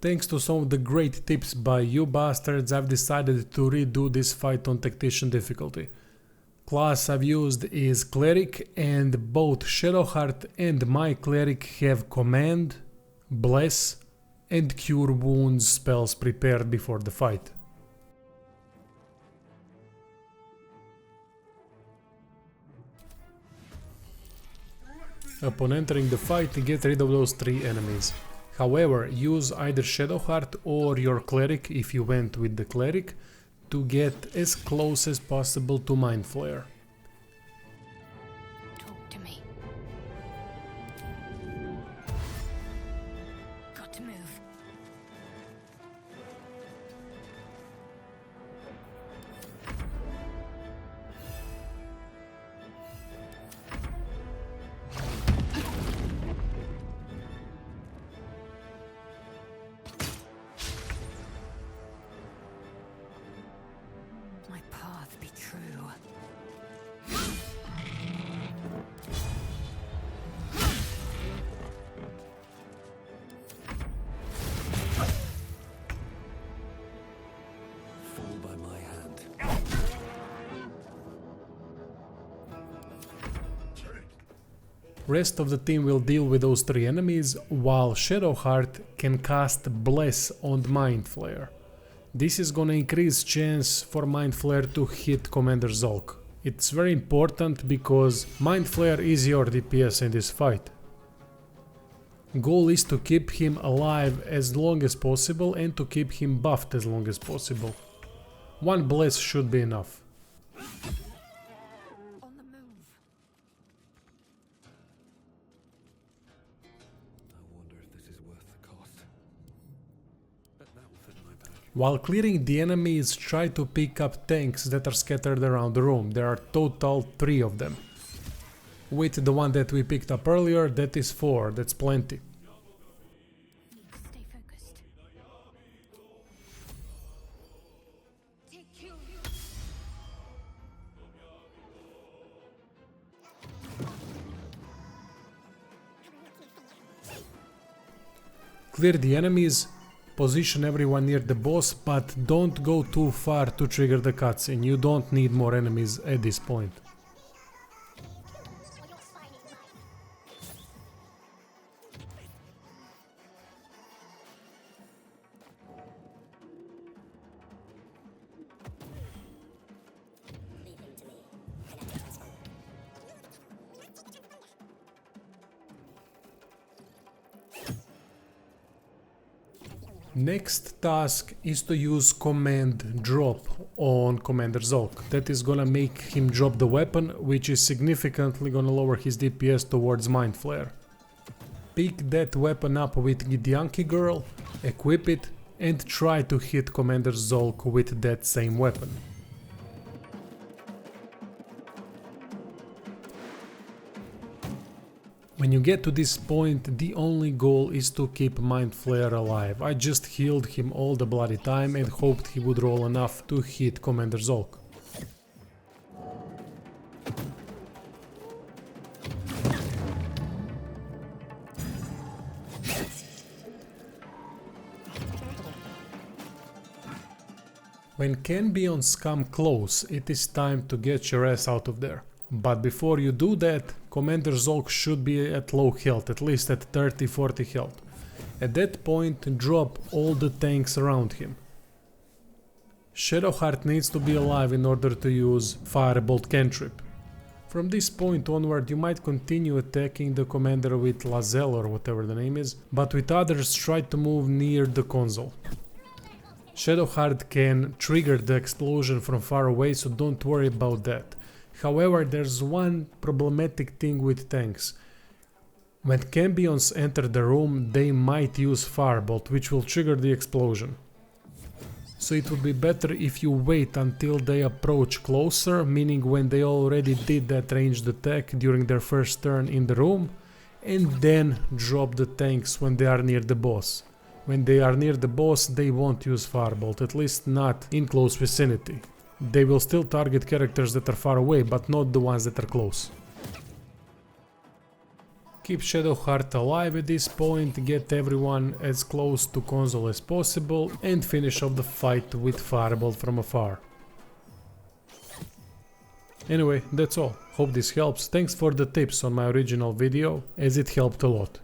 Thanks to some of the great tips by you bastards, I've decided to redo this fight on Tactician difficulty. Class I've used is Cleric, and both Shadowheart and my Cleric have Command, Bless and Cure Wounds spells prepared before the fight. Upon entering the fight, get rid of those 3 enemies. However, use either Shadowheart or your Cleric if you went with the Cleric to get as close as possible to Mind Flare. Talk to me. Got to move. My path be true. Fall by my hand. Rest of the team will deal with those 3 enemies, while Shadowheart can cast Bless on Mind Flare. This is gonna increase chance for Mind Flare to hit Commander Zhalk. It's very important because Mind Flare is your DPS in this fight. Goal is to keep him alive as long as possible and to keep him buffed as long as possible. 1 Bless should be enough. On the move. I wonder if this is worth the cost. Bet that will fit in my bag. While clearing the enemies, try to pick up tanks that are scattered around the room. There are total 3 of them. With the one that we picked up earlier, that is 4, that's plenty. Stay focused. Take you. Clear the enemies, position everyone near the boss, but don't go too far to trigger the cutscene. You don't need more enemies at this point. Next task is to use Command Drop on Commander Zhalk. That is gonna make him drop the weapon, which is significantly gonna lower his DPS towards Mind Flare. Pick that weapon up with Gidyanki Girl, equip it, and try to hit Commander Zhalk with that same weapon. When you get to this point, the only goal is to keep Mind Flare alive. I just healed him all the bloody time and hoped he would roll enough to hit Commander Zhalk. When Cambions come close, it is time to get your ass out of there. But before you do that, Commander Zhalk should be at low health, at least at 30-40 health. At that point, drop all the tanks around him. Shadowheart needs to be alive in order to use Firebolt cantrip. From this point onward, you might continue attacking the commander with Lazel or whatever the name is, but with others try to move near the console. Shadowheart can trigger the explosion from far away, so don't worry about that. However, there's one problematic thing with tanks. When Cambions enter the room, they might use Firebolt, which will trigger the explosion. So it would be better if you wait until they approach closer, meaning when they already did that ranged attack during their first turn in the room, and then drop the tanks when they are near the boss. When they are near the boss, they won't use Firebolt, at least not in close vicinity. They will still target characters that are far away, but not the ones that are close. Keep Shadowheart alive at this point, get everyone as close to console as possible and finish off the fight with Firebolt from afar. Anyway, that's all. Hope this helps. Thanks for the tips on my original video, as it helped a lot.